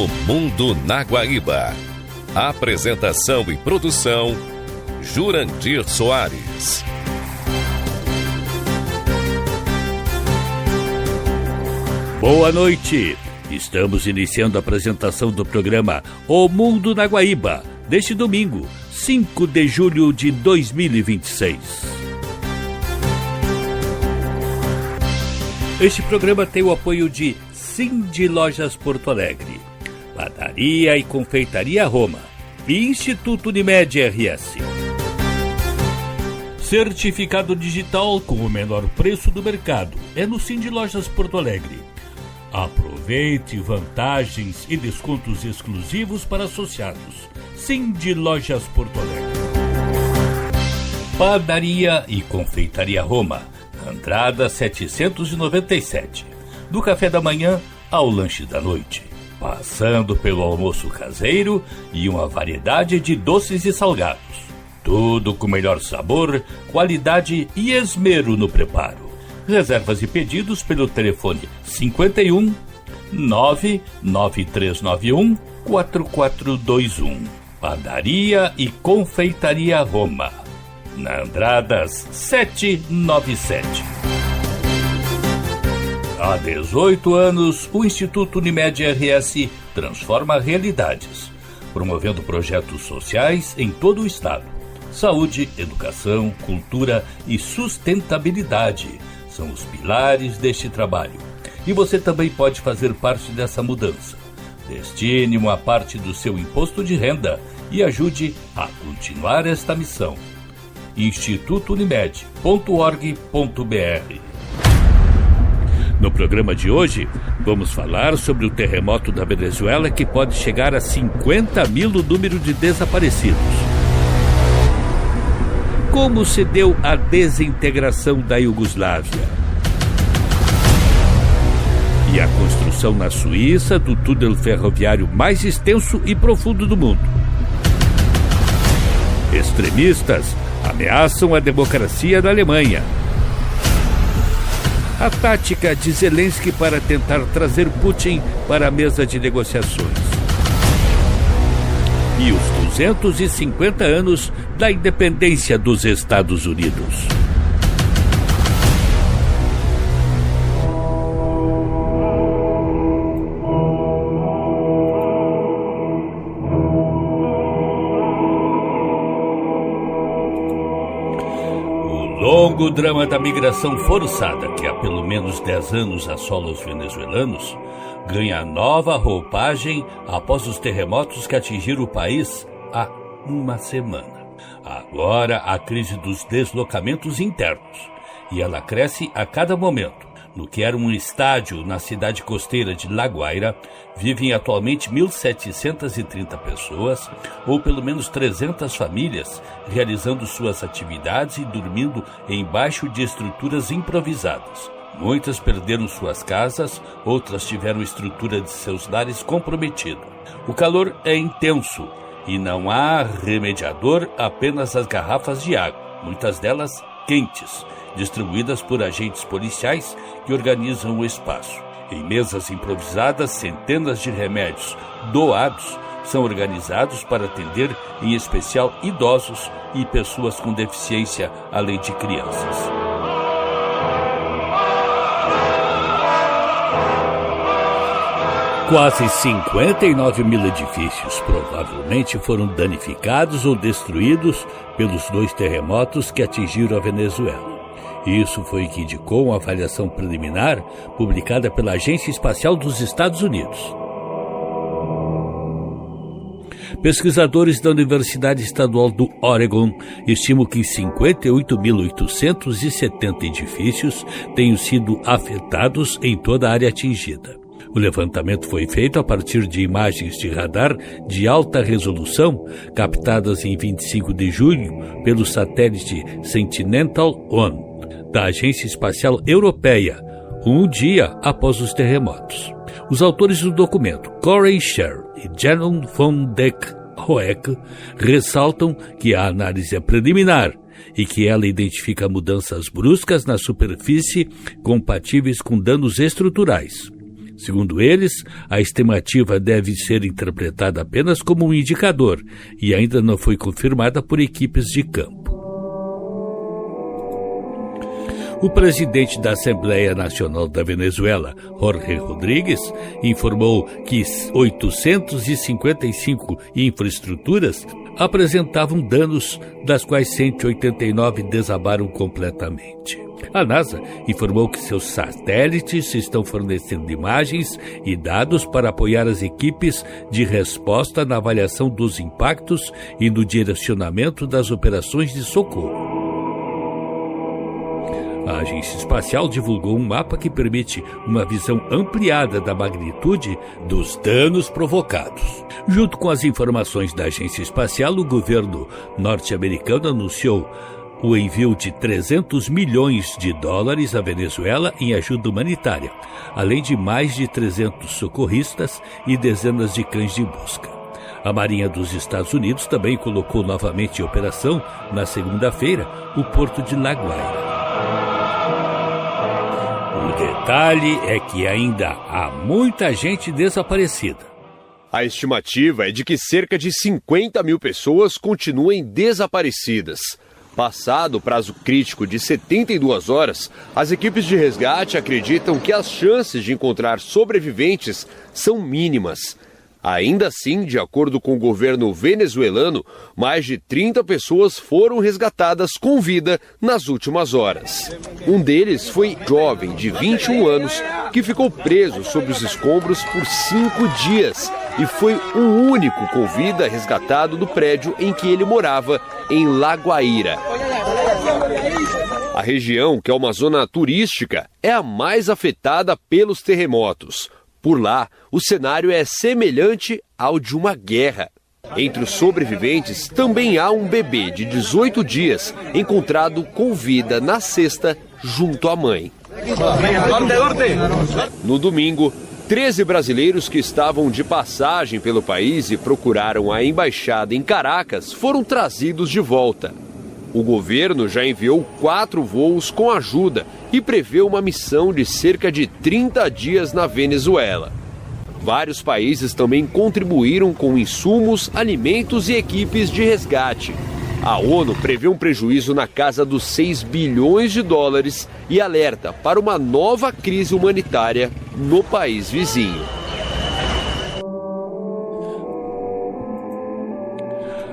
O Mundo na Guaíba. Apresentação e produção, Jurandir Soares. Boa noite! Estamos iniciando a apresentação do programa O Mundo na Guaíba, deste domingo, 5 de julho de 2026. Este programa tem o apoio de Cindy Lojas Porto Alegre, Padaria e Confeitaria Roma e Instituto Unimed RS. Certificado digital com o menor preço do mercado é no Cindy Lojas Porto Alegre. Aproveite vantagens e descontos exclusivos para associados. Cindy Lojas Porto Alegre. Padaria e Confeitaria Roma, Andrada 797. Do café da manhã ao lanche da noite, passando pelo almoço caseiro e uma variedade de doces e salgados. Tudo com melhor sabor, qualidade e esmero no preparo. Reservas e pedidos pelo telefone 51 99391 4421. Padaria e Confeitaria Roma, na Andradas 797. Há 18 anos, o Instituto Unimed RS transforma realidades, promovendo projetos sociais em todo o estado. Saúde, educação, cultura e sustentabilidade são os pilares deste trabalho. E você também pode fazer parte dessa mudança. Destine uma parte do seu imposto de renda e ajude a continuar esta missão. institutounimed.org.br. No programa de hoje, vamos falar sobre o terremoto da Venezuela que pode chegar a 50 mil no número de desaparecidos. Como se deu a desintegração da Iugoslávia? E a construção na Suíça do túnel ferroviário mais extenso e profundo do mundo. Extremistas ameaçam a democracia na Alemanha. A tática de Zelensky para tentar trazer Putin para a mesa de negociações. E os 250 anos da independência dos Estados Unidos. O longo drama da migração forçada, que há pelo menos 10 anos assola os venezuelanos, ganha nova roupagem após os terremotos que atingiram o país há uma semana. Agora, a crise dos deslocamentos internos, e ela cresce a cada momento. No que era um estádio na cidade costeira de La Guaira, vivem atualmente 1.730 pessoas, ou pelo menos 300 famílias, realizando suas atividades e dormindo embaixo de estruturas improvisadas. Muitas perderam suas casas, outras tiveram a estrutura de seus lares comprometida. O calor é intenso e não há remediador, apenas as garrafas de água, muitas delas quentes, distribuídas por agentes policiais que organizam o espaço. Em mesas improvisadas, centenas de remédios doados são organizados para atender, em especial, idosos e pessoas com deficiência, além de crianças. Quase 59 mil edifícios provavelmente foram danificados ou destruídos pelos 2 terremotos que atingiram a Venezuela. Isso foi o que indicou uma avaliação preliminar publicada pela Agência Espacial dos Estados Unidos. Pesquisadores da Universidade Estadual do Oregon estimam que 58.870 edifícios tenham sido afetados em toda a área atingida. O levantamento foi feito a partir de imagens de radar de alta resolução captadas em 25 de julho pelo satélite Sentinel-1 da Agência Espacial Europeia, um dia após os terremotos. Os autores do documento, Corey Scher e Janon von Deck Hoek, ressaltam que a análise é preliminar e que ela identifica mudanças bruscas na superfície compatíveis com danos estruturais. Segundo eles, a estimativa deve ser interpretada apenas como um indicador e ainda não foi confirmada por equipes de campo. O presidente da Assembleia Nacional da Venezuela, Jorge Rodríguez, informou que 855 infraestruturas apresentavam danos, das quais 189 desabaram completamente. A NASA informou que seus satélites estão fornecendo imagens e dados para apoiar as equipes de resposta na avaliação dos impactos e no direcionamento das operações de socorro. A agência espacial divulgou um mapa que permite uma visão ampliada da magnitude dos danos provocados. Junto com as informações da agência espacial, o governo norte-americano anunciou o envio de 300 milhões de dólares à Venezuela em ajuda humanitária, além de mais de 300 socorristas e dezenas de cães de busca. A Marinha dos Estados Unidos também colocou novamente em operação, na segunda-feira, o porto de La Guaira. O detalhe é que ainda há muita gente desaparecida. A estimativa é de que cerca de 50 mil pessoas continuem desaparecidas. Passado o prazo crítico de 72 horas, as equipes de resgate acreditam que as chances de encontrar sobreviventes são mínimas. Ainda assim, de acordo com o governo venezuelano, mais de 30 pessoas foram resgatadas com vida nas últimas horas. Um deles foi jovem, de 21 anos, que ficou preso sob os escombros por 5 dias e foi o único com vida resgatado do prédio em que ele morava, em La Guaira. A região, que é uma zona turística, é a mais afetada pelos terremotos. Por lá, o cenário é semelhante ao de uma guerra. Entre os sobreviventes, também há um bebê de 18 dias encontrado com vida na sexta junto à mãe. No domingo, 13 brasileiros que estavam de passagem pelo país e procuraram a embaixada em Caracas foram trazidos de volta. O governo já enviou 4 voos com ajuda e prevê uma missão de cerca de 30 dias na Venezuela. Vários países também contribuíram com insumos, alimentos e equipes de resgate. A ONU prevê um prejuízo na casa dos 6 bilhões de dólares e alerta para uma nova crise humanitária no país vizinho.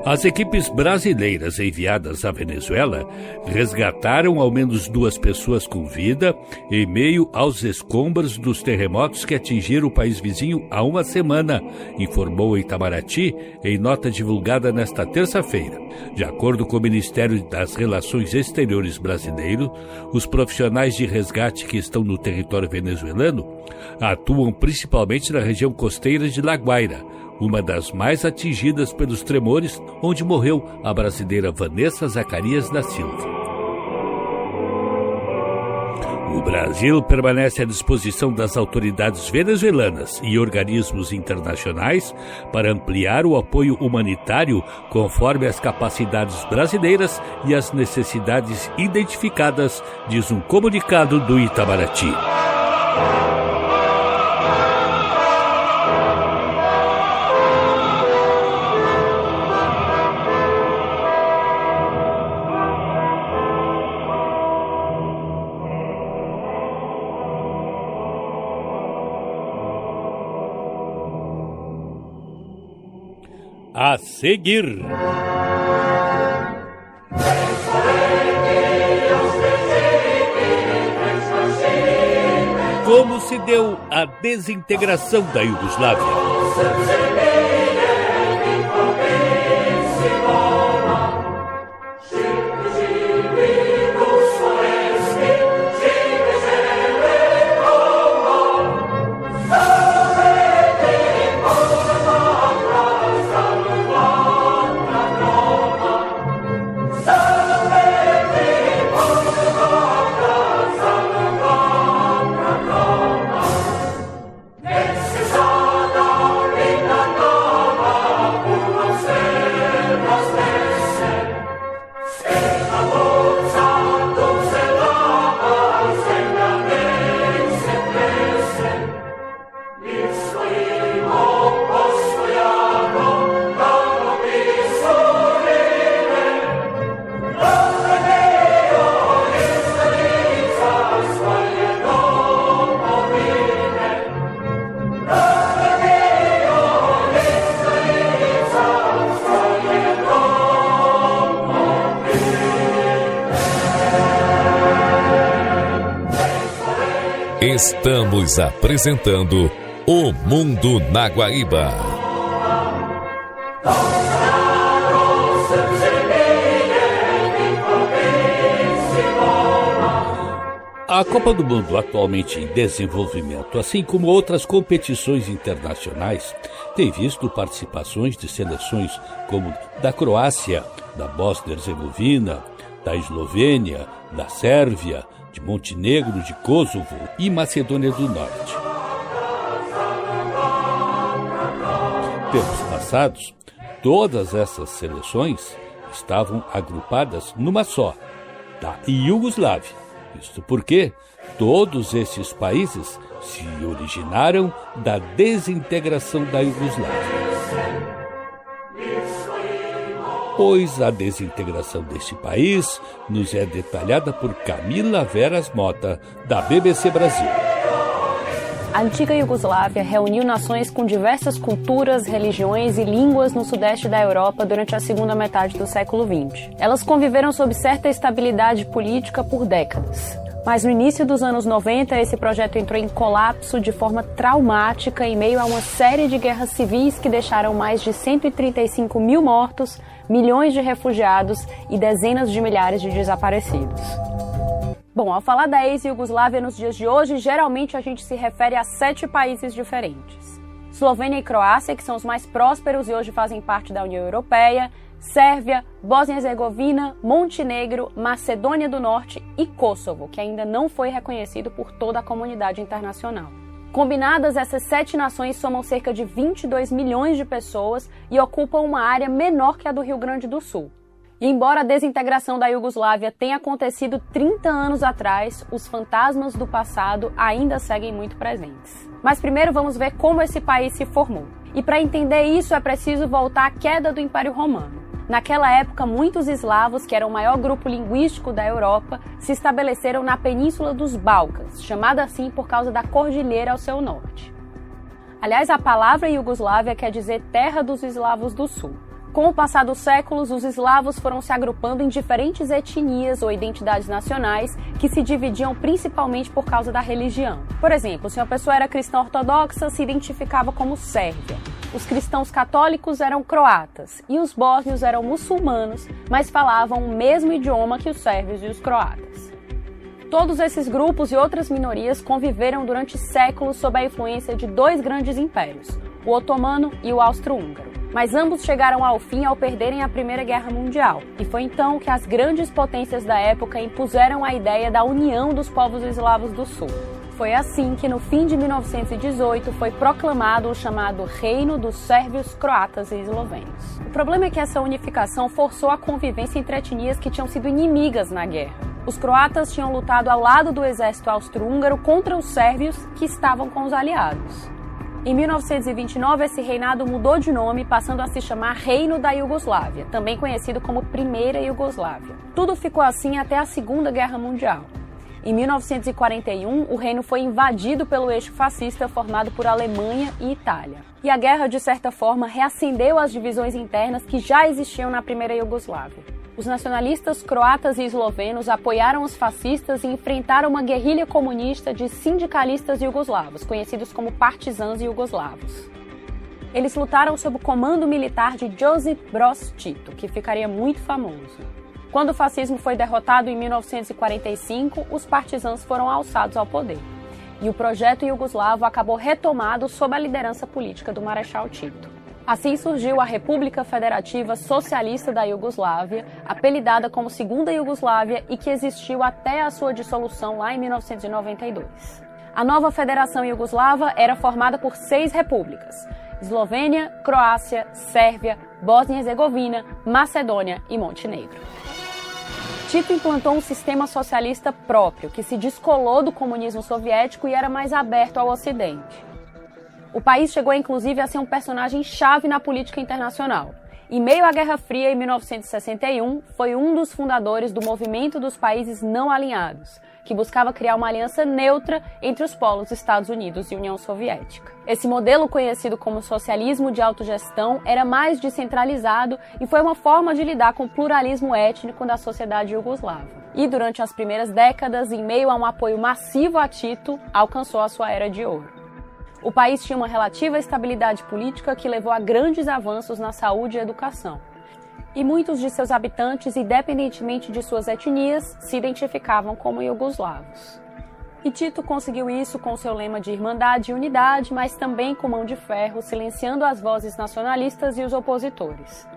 As equipes brasileiras enviadas à Venezuela resgataram ao menos 2 pessoas com vida em meio aos escombros dos terremotos que atingiram o país vizinho há uma semana, informou Itamaraty em nota divulgada nesta terça-feira. De acordo com o Ministério das Relações Exteriores brasileiro, os profissionais de resgate que estão no território venezuelano atuam principalmente na região costeira de La Guaira, uma das mais atingidas pelos tremores, onde morreu a brasileira Vanessa Zacarias da Silva. O Brasil permanece à disposição das autoridades venezuelanas e organismos internacionais para ampliar o apoio humanitário conforme as capacidades brasileiras e as necessidades identificadas, diz um comunicado do Itamaraty. A seguir, como se deu a desintegração da Iugoslávia? Estamos apresentando O Mundo na Guaíba. A Copa do Mundo, atualmente em desenvolvimento, assim como outras competições internacionais, tem visto participações de seleções como da Croácia, da Bósnia e Herzegovina, da Eslovênia, da Sérvia, de Montenegro, de Kosovo e Macedônia do Norte. Tempos passados, todas essas seleções estavam agrupadas numa só, da Iugoslávia. Isto porque todos esses países se originaram da desintegração da Iugoslávia. Pois a desintegração deste país nos é detalhada por Camila Veras Mota, da BBC Brasil. A antiga Iugoslávia reuniu nações com diversas culturas, religiões e línguas no sudeste da Europa durante a segunda metade do século XX. Elas conviveram sob certa estabilidade política por décadas. Mas no início dos anos 90, esse projeto entrou em colapso de forma traumática em meio a uma série de guerras civis que deixaram mais de 135 mil mortos, milhões de refugiados e dezenas de milhares de desaparecidos. Bom, ao falar da ex-Iugoslávia nos dias de hoje, geralmente a gente se refere a 7 países diferentes. Eslovênia e Croácia, que são os mais prósperos e hoje fazem parte da União Europeia, Sérvia, Bósnia e Herzegovina, Montenegro, Macedônia do Norte e Kosovo, que ainda não foi reconhecido por toda a comunidade internacional. Combinadas, essas 7 nações somam cerca de 22 milhões de pessoas e ocupam uma área menor que a do Rio Grande do Sul. E embora a desintegração da Iugoslávia tenha acontecido 30 anos atrás, os fantasmas do passado ainda seguem muito presentes. Mas primeiro vamos ver como esse país se formou. E para entender isso é preciso voltar à queda do Império Romano. Naquela época, muitos eslavos, que eram o maior grupo linguístico da Europa, se estabeleceram na Península dos Balcãs, chamada assim por causa da cordilheira ao seu norte. Aliás, a palavra Iugoslávia quer dizer terra dos eslavos do sul. Com o passar dos séculos, os eslavos foram se agrupando em diferentes etnias ou identidades nacionais que se dividiam principalmente por causa da religião. Por exemplo, se uma pessoa era cristã ortodoxa, se identificava como sérvia. Os cristãos católicos eram croatas e os bósnios eram muçulmanos, mas falavam o mesmo idioma que os sérvios e os croatas. Todos esses grupos e outras minorias conviveram durante séculos sob a influência de 2 grandes impérios, o otomano e o austro-húngaro. Mas ambos chegaram ao fim ao perderem a Primeira Guerra Mundial. E foi então que as grandes potências da época impuseram a ideia da união dos povos eslavos do Sul. Foi assim que no fim de 1918 foi proclamado o chamado Reino dos Sérvios, Croatas e Eslovênios. O problema é que essa unificação forçou a convivência entre etnias que tinham sido inimigas na guerra. Os croatas tinham lutado ao lado do exército austro-húngaro contra os sérvios, que estavam com os aliados. Em 1929, esse reinado mudou de nome, passando a se chamar Reino da Iugoslávia, também conhecido como Primeira Iugoslávia. Tudo ficou assim até a Segunda Guerra Mundial. Em 1941, o reino foi invadido pelo eixo fascista formado por Alemanha e Itália. E a guerra, de certa forma, reacendeu as divisões internas que já existiam na Primeira Iugoslávia. Os nacionalistas croatas e eslovenos apoiaram os fascistas e enfrentaram uma guerrilha comunista de sindicalistas iugoslavos, conhecidos como partisãs iugoslavos. Eles lutaram sob o comando militar de Josip Broz Tito, que ficaria muito famoso. Quando o fascismo foi derrotado em 1945, os partisãs foram alçados ao poder. E o projeto iugoslavo acabou retomado sob a liderança política do Marechal Tito. Assim surgiu a República Federativa Socialista da Iugoslávia, apelidada como Segunda Iugoslávia e que existiu até a sua dissolução lá em 1992. A nova Federação Iugoslava era formada por 6 repúblicas: Eslovênia, Croácia, Sérvia, Bósnia e Herzegovina, Macedônia e Montenegro. Tito implantou um sistema socialista próprio, que se descolou do comunismo soviético e era mais aberto ao Ocidente. O país chegou inclusive a ser um personagem-chave na política internacional. Em meio à Guerra Fria, em 1961, foi um dos fundadores do Movimento dos Países Não Alinhados, que buscava criar uma aliança neutra entre os polos Estados Unidos e União Soviética. Esse modelo, conhecido como socialismo de autogestão, era mais descentralizado e foi uma forma de lidar com o pluralismo étnico da sociedade iugoslava. e, durante as primeiras décadas, em meio a um apoio massivo a Tito, alcançou a sua era de ouro. O país tinha uma relativa estabilidade política que levou a grandes avanços na saúde e educação. E muitos de seus habitantes, independentemente de suas etnias, se identificavam como iugoslavos. E Tito conseguiu isso com seu lema de irmandade e unidade, mas também com mão de ferro, silenciando as vozes nacionalistas e os opositores.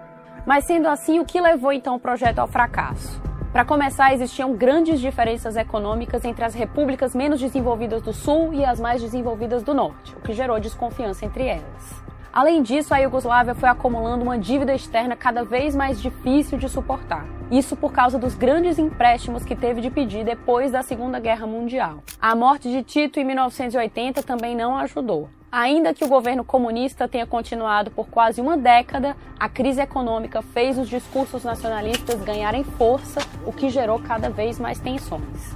Mas sendo assim, o que levou então o projeto ao fracasso? Para começar, existiam grandes diferenças econômicas entre as repúblicas menos desenvolvidas do Sul e as mais desenvolvidas do Norte, o que gerou desconfiança entre elas. Além disso, a Iugoslávia foi acumulando uma dívida externa cada vez mais difícil de suportar. Isso por causa dos grandes empréstimos que teve de pedir depois da Segunda Guerra Mundial. A morte de Tito em 1980 também não ajudou. Ainda que o governo comunista tenha continuado por quase uma década, a crise econômica fez os discursos nacionalistas ganharem força, o que gerou cada vez mais tensões.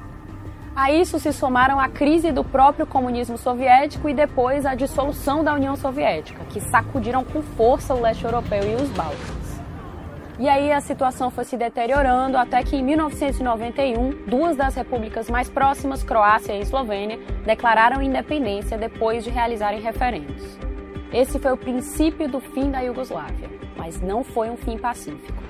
A isso se somaram a crise do próprio comunismo soviético e depois a dissolução da União Soviética, que sacudiram com força o leste europeu e os Balcãs. E aí a situação foi se deteriorando até que em 1991, duas das repúblicas mais próximas, Croácia e Eslovênia, declararam independência depois de realizarem referendos. Esse foi o princípio do fim da Iugoslávia, mas não foi um fim pacífico.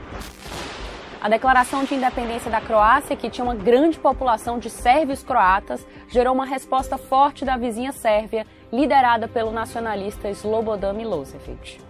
A declaração de independência da Croácia, que tinha uma grande população de sérvios croatas, gerou uma resposta forte da vizinha Sérvia, liderada pelo nacionalista Slobodan Milošević.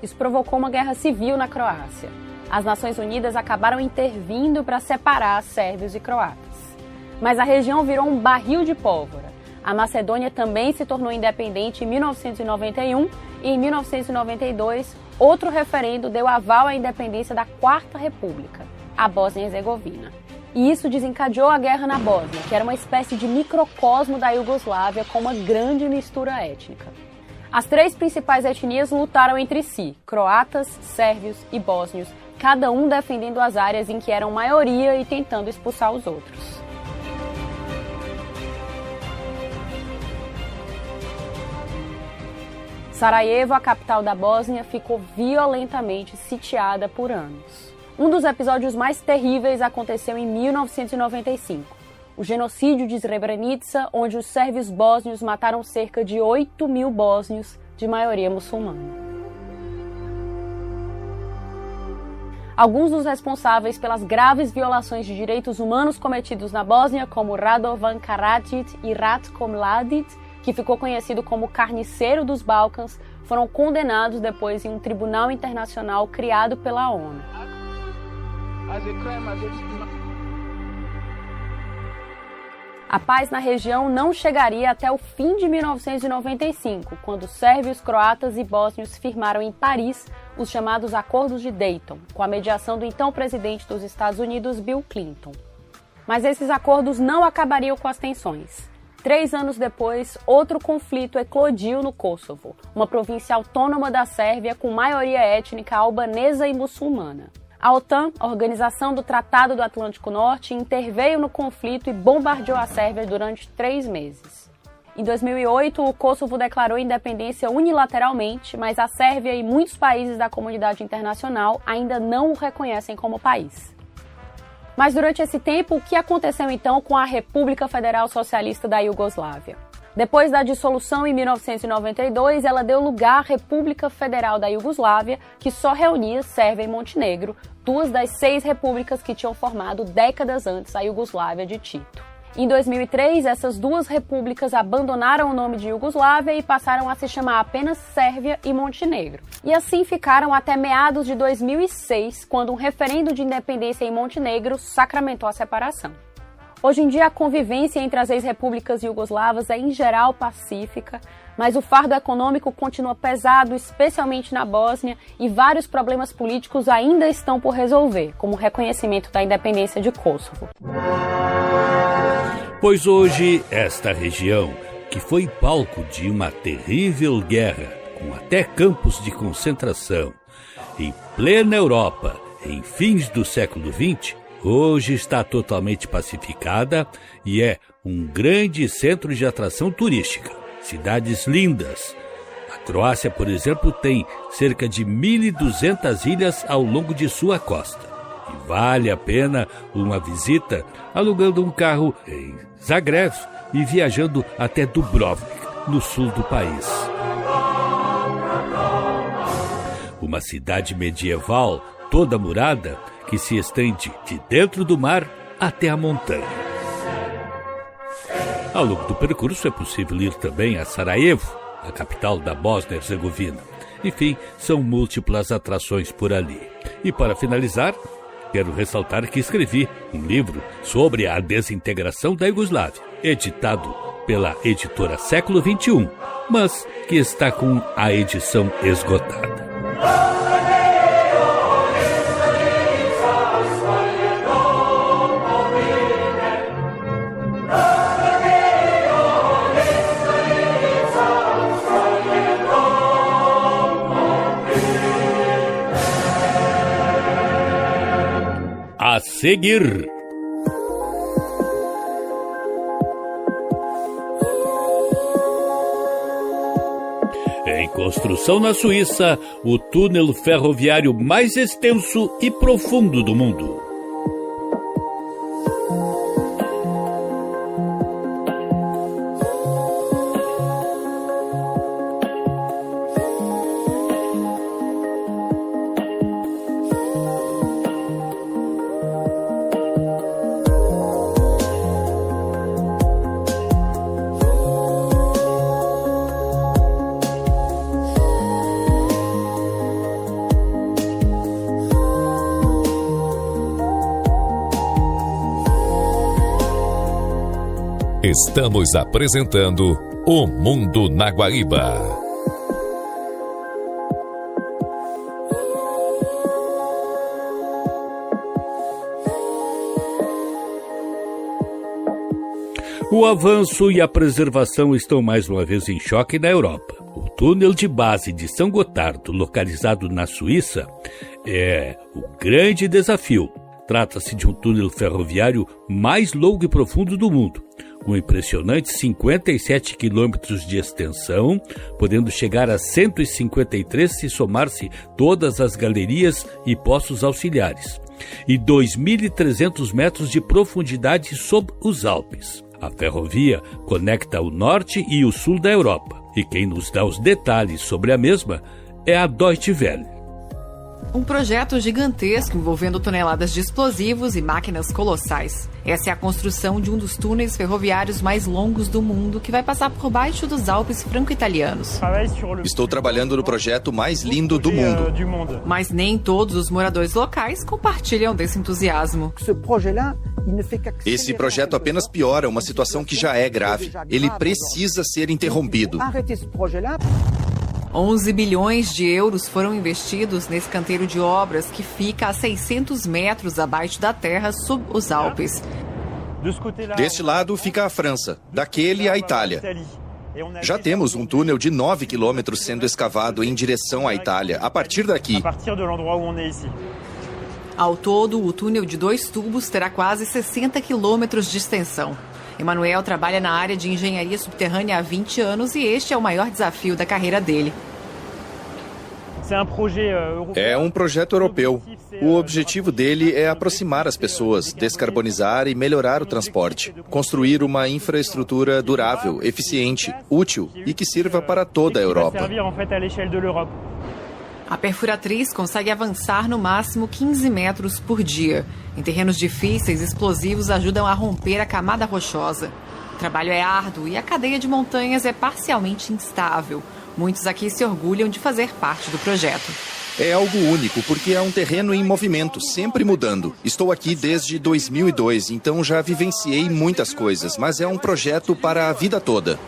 Isso provocou uma guerra civil na Croácia. As Nações Unidas acabaram intervindo para separar sérvios e croatas. Mas a região virou um barril de pólvora. A Macedônia também se tornou independente em 1991 e em 1992, outro referendo deu aval à independência da Quarta República, a Bósnia e Herzegovina. E isso desencadeou a guerra na Bósnia, que era uma espécie de microcosmo da Iugoslávia com uma grande mistura étnica. As três principais etnias lutaram entre si, croatas, sérvios e bósnios, cada um defendendo as áreas em que eram maioria e tentando expulsar os outros. Sarajevo, a capital da Bósnia, ficou violentamente sitiada por anos. Um dos episódios mais terríveis aconteceu em 1995, o genocídio de Srebrenica, onde os sérvios bósnios mataram cerca de 8.000 bósnios, de maioria muçulmana. Alguns dos responsáveis pelas graves violações de direitos humanos cometidos na Bósnia, como Radovan Karadzic e Ratko Mladic, que ficou conhecido como Carniceiro dos Balcãs, foram condenados depois em um tribunal internacional criado pela ONU. A paz na região não chegaria até o fim de 1995, quando sérvios, croatas e bósnios firmaram em Paris os chamados Acordos de Dayton, com a mediação do então presidente dos Estados Unidos, Bill Clinton. Mas esses acordos não acabariam com as tensões. 3 anos depois, outro conflito eclodiu no Kosovo, uma província autônoma da Sérvia com maioria étnica albanesa e muçulmana. A OTAN, a Organização do Tratado do Atlântico Norte, interveio no conflito e bombardeou a Sérvia durante 3 meses. Em 2008, o Kosovo declarou independência unilateralmente, mas a Sérvia e muitos países da comunidade internacional ainda não o reconhecem como país. Mas durante esse tempo, o que aconteceu então com a República Federal Socialista da Iugoslávia? Depois da dissolução em 1992, ela deu lugar à República Federal da Iugoslávia, que só reunia Sérvia e Montenegro, 2 das 6 repúblicas que tinham formado décadas antes a Iugoslávia de Tito. Em 2003, essas 2 repúblicas abandonaram o nome de Iugoslávia e passaram a se chamar apenas Sérvia e Montenegro. E assim ficaram até meados de 2006, quando um referendo de independência em Montenegro sacramentou a separação. Hoje em dia, a convivência entre as ex-repúblicas iugoslavas é, em geral, pacífica, mas o fardo econômico continua pesado, especialmente na Bósnia, e vários problemas políticos ainda estão por resolver, como o reconhecimento da independência de Kosovo. Pois hoje, esta região, que foi palco de uma terrível guerra, com até campos de concentração, em plena Europa, em fins do século XX, hoje está totalmente pacificada e é um grande centro de atração turística. Cidades lindas. A Croácia, por exemplo, tem cerca de 1.200 ilhas ao longo de sua costa. e vale a pena uma visita alugando um carro em Zagreb e viajando até Dubrovnik, no sul do país. Uma cidade medieval toda murada que se estende de dentro do mar até a montanha. Ao longo do percurso é possível ir também a Sarajevo, a capital da Bósnia-Herzegovina. Enfim, são múltiplas atrações por ali. E para finalizar, quero ressaltar que escrevi um livro sobre a desintegração da Iugoslávia, editado pela editora Século XXI, mas que está com a edição esgotada. A seguir, em construção na Suíça, o túnel ferroviário mais extenso e profundo do mundo. Estamos apresentando O Mundo na Guaíba. O avanço e a preservação estão mais uma vez em choque na Europa. O túnel de base de São Gotardo, localizado na Suíça, é o grande desafio. Trata-se de um túnel ferroviário mais longo e profundo do mundo, com impressionantes 57 quilômetros de extensão, podendo chegar a 153 se somar-se todas as galerias e poços auxiliares, e 2.300 metros de profundidade sob os Alpes. A ferrovia conecta o norte e o sul da Europa, e quem nos dá os detalhes sobre a mesma é a Deutsche Welle. Um projeto gigantesco envolvendo toneladas de explosivos e máquinas colossais. Essa é a construção de um dos túneis ferroviários mais longos do mundo, que vai passar por baixo dos Alpes franco-italianos. Estou trabalhando no projeto mais lindo do mundo. Mas nem todos os moradores locais compartilham desse entusiasmo. Esse projeto apenas piora uma situação que já é grave. Ele precisa ser interrompido. 11 bilhões de euros foram investidos nesse canteiro de obras que fica a 600 metros abaixo da terra, sob os Alpes. Deste lado fica a França, daquele a Itália. Já temos um túnel de 9 quilômetros sendo escavado em direção à Itália, a partir daqui. Ao todo, o túnel de 2 tubos terá quase 60 quilômetros de extensão. Emanuel trabalha na área de engenharia subterrânea há 20 anos e este é o maior desafio da carreira dele. É um projeto europeu. O objetivo dele é aproximar as pessoas, descarbonizar e melhorar o transporte. Construir uma infraestrutura durável, eficiente, útil e que sirva para toda a Europa. A perfuratriz consegue avançar no máximo 15 metros por dia. Em terrenos difíceis, explosivos ajudam a romper a camada rochosa. O trabalho é árduo e a cadeia de montanhas é parcialmente instável. Muitos aqui se orgulham de fazer parte do projeto. É algo único, porque é um terreno em movimento, sempre mudando. Estou aqui desde 2002, então já vivenciei muitas coisas, mas é um projeto para a vida toda.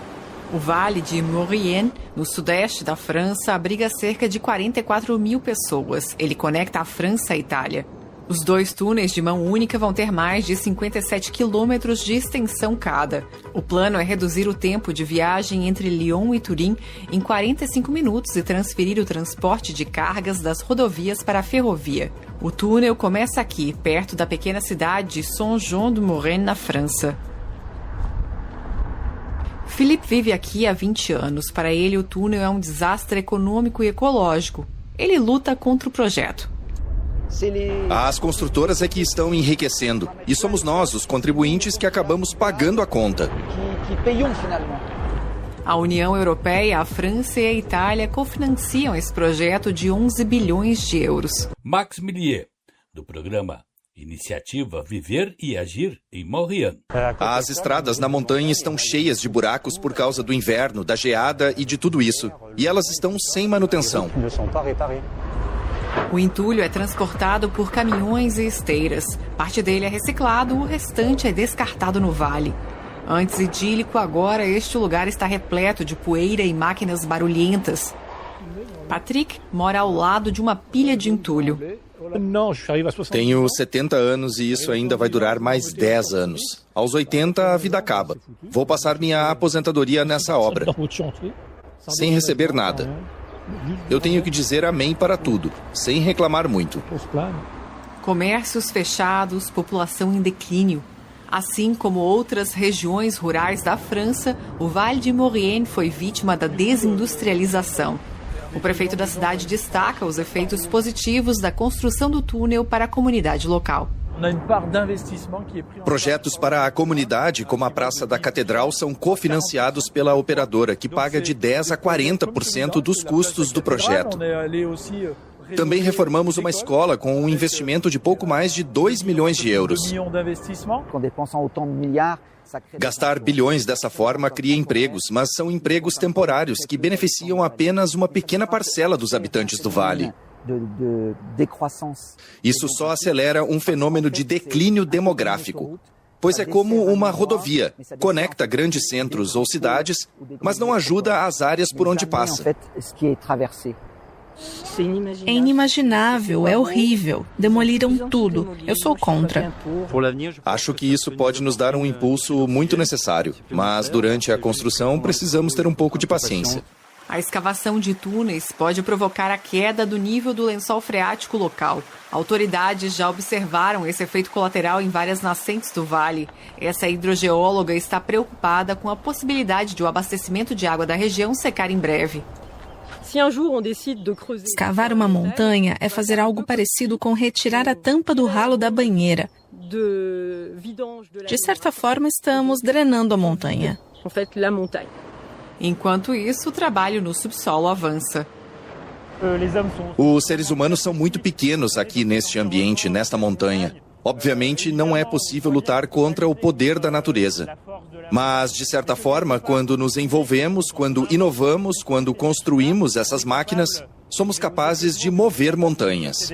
O Vale de Maurienne, no sudeste da França, abriga cerca de 44 mil pessoas. Ele conecta a França à Itália. Os 2 túneis de mão única vão ter mais de 57 quilômetros de extensão cada. O plano é reduzir o tempo de viagem entre Lyon e Turim em 45 minutos e transferir o transporte de cargas das rodovias para a ferrovia. O túnel começa aqui, perto da pequena cidade de Saint-Jean-de-Maurienne, na França. Philippe vive aqui há 20 anos. Para ele, o túnel é um desastre econômico e ecológico. Ele luta contra o projeto. As construtoras é que estão enriquecendo. E somos nós, os contribuintes, que acabamos pagando a conta. A União Europeia, a França e a Itália cofinanciam esse projeto de 11 bilhões de euros. Max Millier, do programa Iniciativa Viver e Agir em Maurienne. As estradas na montanha estão cheias de buracos por causa do inverno, da geada e de tudo isso. E elas estão sem manutenção. O entulho é transportado por caminhões e esteiras. Parte dele é reciclado, o restante é descartado no vale. Antes idílico, agora este lugar está repleto de poeira e máquinas barulhentas. Patrick mora ao lado de uma pilha de entulho. Tenho 70 anos e isso ainda vai durar mais 10 anos. Aos 80, a vida acaba. Vou passar minha aposentadoria nessa obra, sem receber nada. Eu tenho que dizer amém para tudo, sem reclamar muito. Comércios fechados, população em declínio. Assim como outras regiões rurais da França, o Vale de Maurienne foi vítima da desindustrialização. O prefeito da cidade destaca os efeitos positivos da construção do túnel para a comunidade local. Projetos para a comunidade, como a Praça da Catedral, são cofinanciados pela operadora, que paga de 10% a 40% dos custos do projeto. Também reformamos uma escola com um investimento de pouco mais de 2 milhões de euros. Gastar bilhões dessa forma cria empregos, mas são empregos temporários que beneficiam apenas uma pequena parcela dos habitantes do vale. Isso só acelera um fenômeno de declínio demográfico, pois é como uma rodovia, conecta grandes centros ou cidades, mas não ajuda as áreas por onde passa. É inimaginável, é horrível. Demoliram tudo. Eu sou contra. Acho que isso pode nos dar um impulso muito necessário, mas durante a construção precisamos ter um pouco de paciência. A escavação de túneis pode provocar a queda do nível do lençol freático local. Autoridades já observaram esse efeito colateral em várias nascentes do vale. Essa hidrogeóloga está preocupada com a possibilidade de o abastecimento de água da região secar em breve. Escavar uma montanha é fazer algo parecido com retirar a tampa do ralo da banheira. De certa forma, estamos drenando a montanha. Enquanto isso, o trabalho no subsolo avança. Os seres humanos são muito pequenos aqui neste ambiente, nesta montanha. Obviamente, não é possível lutar contra o poder da natureza. Mas, de certa forma, quando nos envolvemos, quando inovamos, quando construímos essas máquinas, somos capazes de mover montanhas.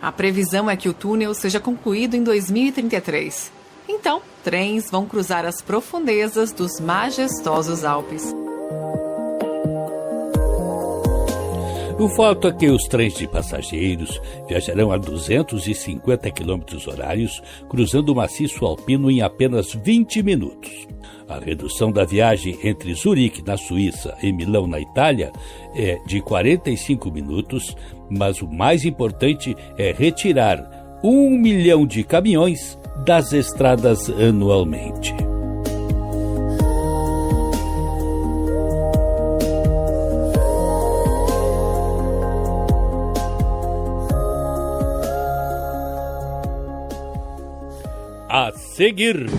A previsão é que o túnel seja concluído em 2033. Então, trens vão cruzar as profundezas dos majestosos Alpes. O fato é que os trens de passageiros viajarão a 250 km horários, cruzando o maciço alpino em apenas 20 minutos. A redução da viagem entre Zurique, na Suíça, e Milão, na Itália, é de 45 minutos, mas o mais importante é retirar 1 milhão de caminhões das estradas anualmente. A seguir,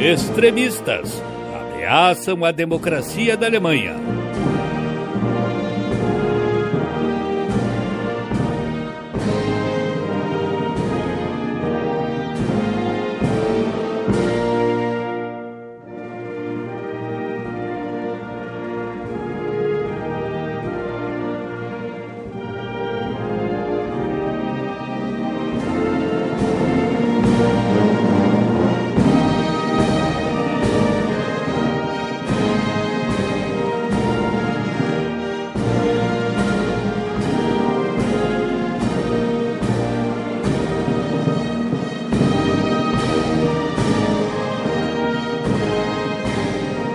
extremistas ameaçam a democracia da Alemanha.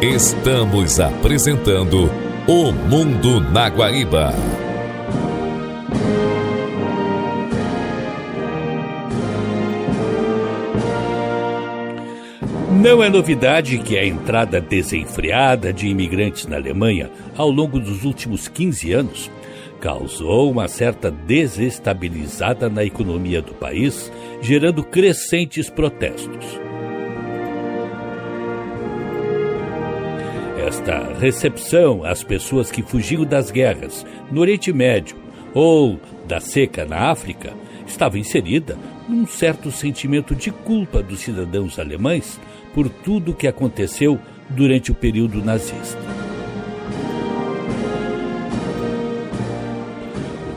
Estamos apresentando O Mundo na Guaíba. Não é novidade que a entrada desenfreada de imigrantes na Alemanha ao longo dos últimos 15 anos causou uma certa desestabilizada na economia do país, gerando crescentes protestos. Esta recepção às pessoas que fugiam das guerras no Oriente Médio ou da seca na África estava inserida num certo sentimento de culpa dos cidadãos alemães por tudo o que aconteceu durante o período nazista.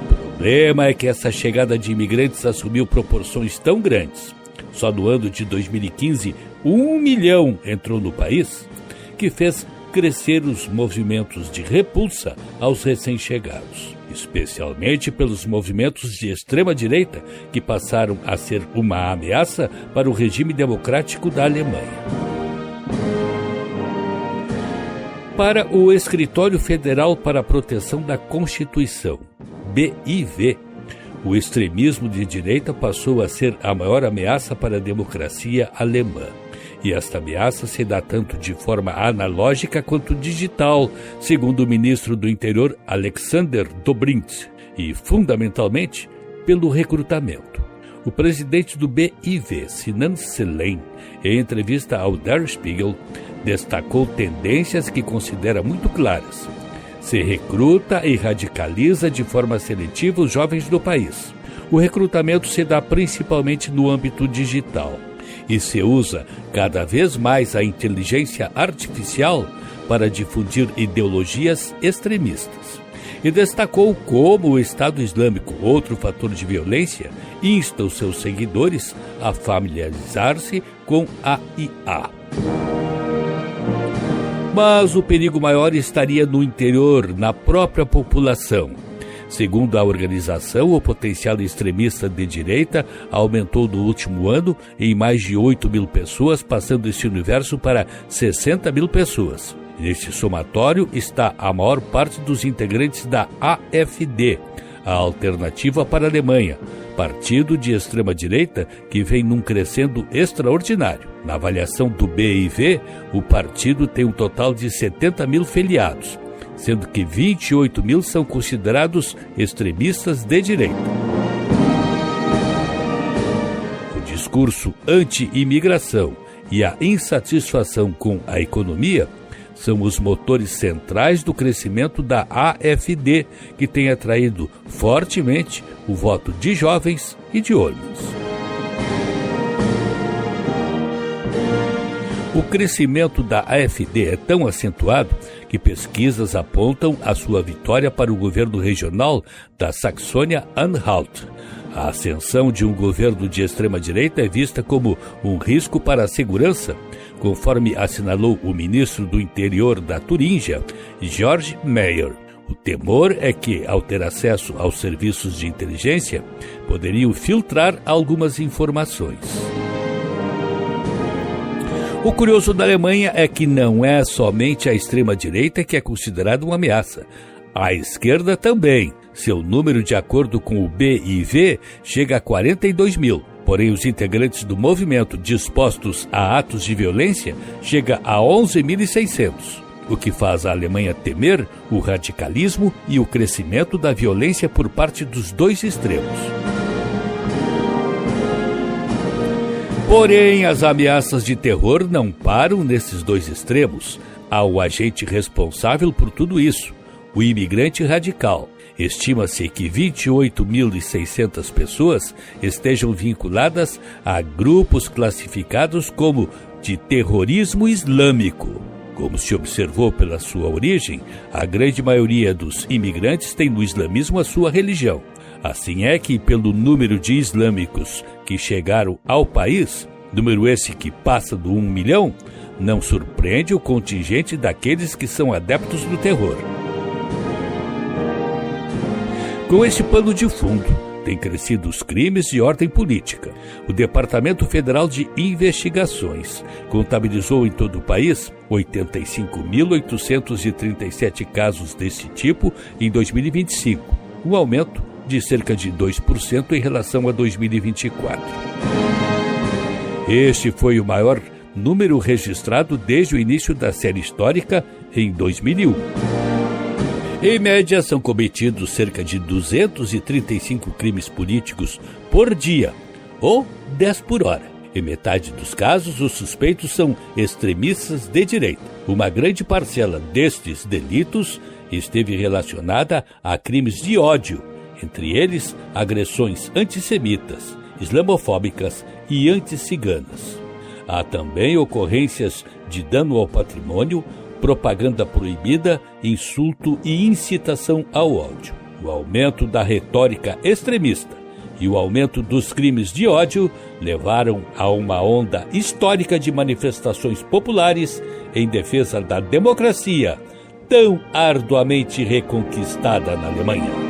O problema é que essa chegada de imigrantes assumiu proporções tão grandes. Só no ano de 2015, 1 milhão entrou no país, que fez crescer os movimentos de repulsa aos recém-chegados, especialmente pelos movimentos de extrema-direita que passaram a ser uma ameaça para o regime democrático da Alemanha. Para o Escritório Federal para a Proteção da Constituição, BIV, o extremismo de direita passou a ser a maior ameaça para a democracia alemã. E esta ameaça se dá tanto de forma analógica quanto digital, segundo o ministro do Interior Alexander Dobrindt, e fundamentalmente pelo recrutamento. O presidente do BIV, Sinan Selen, em entrevista ao Der Spiegel, destacou tendências que considera muito claras. Se recruta e radicaliza de forma seletiva os jovens do país. O recrutamento se dá principalmente no âmbito digital. E se usa cada vez mais a inteligência artificial para difundir ideologias extremistas. E destacou como o Estado Islâmico, outro fator de violência, insta os seus seguidores a familiarizar-se com a IA. Mas o perigo maior estaria no interior, na própria população. Segundo a organização, o potencial extremista de direita aumentou no último ano em mais de 8 mil pessoas, passando esse universo para 60 mil pessoas. Neste somatório está a maior parte dos integrantes da AfD, a Alternativa para a Alemanha, partido de extrema-direita que vem num crescendo extraordinário. Na avaliação do BIV, o partido tem um total de 70 mil filiados, sendo que 28 mil são considerados extremistas de direita. O discurso anti-imigração e a insatisfação com a economia são os motores centrais do crescimento da AfD, que tem atraído fortemente o voto de jovens e de olhos. O crescimento da AfD é tão acentuado que pesquisas apontam a sua vitória para o governo regional da Saxônia-Anhalt. A ascensão de um governo de extrema-direita é vista como um risco para a segurança, conforme assinalou o ministro do Interior da Turíngia, George Meyer. O temor é que, ao ter acesso aos serviços de inteligência, poderiam filtrar algumas informações. O curioso da Alemanha é que não é somente a extrema-direita que é considerada uma ameaça. A esquerda também. Seu número, de acordo com o BIV, chega a 42 mil. Porém, os integrantes do movimento dispostos a atos de violência chega a 11.600, o que faz a Alemanha temer o radicalismo e o crescimento da violência por parte dos dois extremos. Porém, as ameaças de terror não param nesses dois extremos. Há o agente responsável por tudo isso, o imigrante radical. Estima-se que 28.600 pessoas estejam vinculadas a grupos classificados como de terrorismo islâmico. Como se observou pela sua origem, a grande maioria dos imigrantes tem no islamismo a sua religião. Assim é que, pelo número de islâmicos que chegaram ao país, número esse que passa do 1 milhão, não surpreende o contingente daqueles que são adeptos do terror. Com este pano de fundo, têm crescido os crimes de ordem política. O Departamento Federal de Investigações contabilizou em todo o país 85.837 casos desse tipo em 2025, um aumento de cerca de 2% em relação a 2024. Este foi o maior número registrado desde o início da série histórica em 2001. Em média, são cometidos cerca de 235 crimes políticos por dia, ou 10 por hora. Em metade dos casos, os suspeitos são extremistas de direita. Uma grande parcela destes delitos esteve relacionada a crimes de ódio, entre eles agressões antissemitas, islamofóbicas e anti-ciganas. Há também ocorrências de dano ao patrimônio, propaganda proibida, insulto e incitação ao ódio. O aumento da retórica extremista e o aumento dos crimes de ódio levaram a uma onda histórica de manifestações populares em defesa da democracia, tão arduamente reconquistada na Alemanha.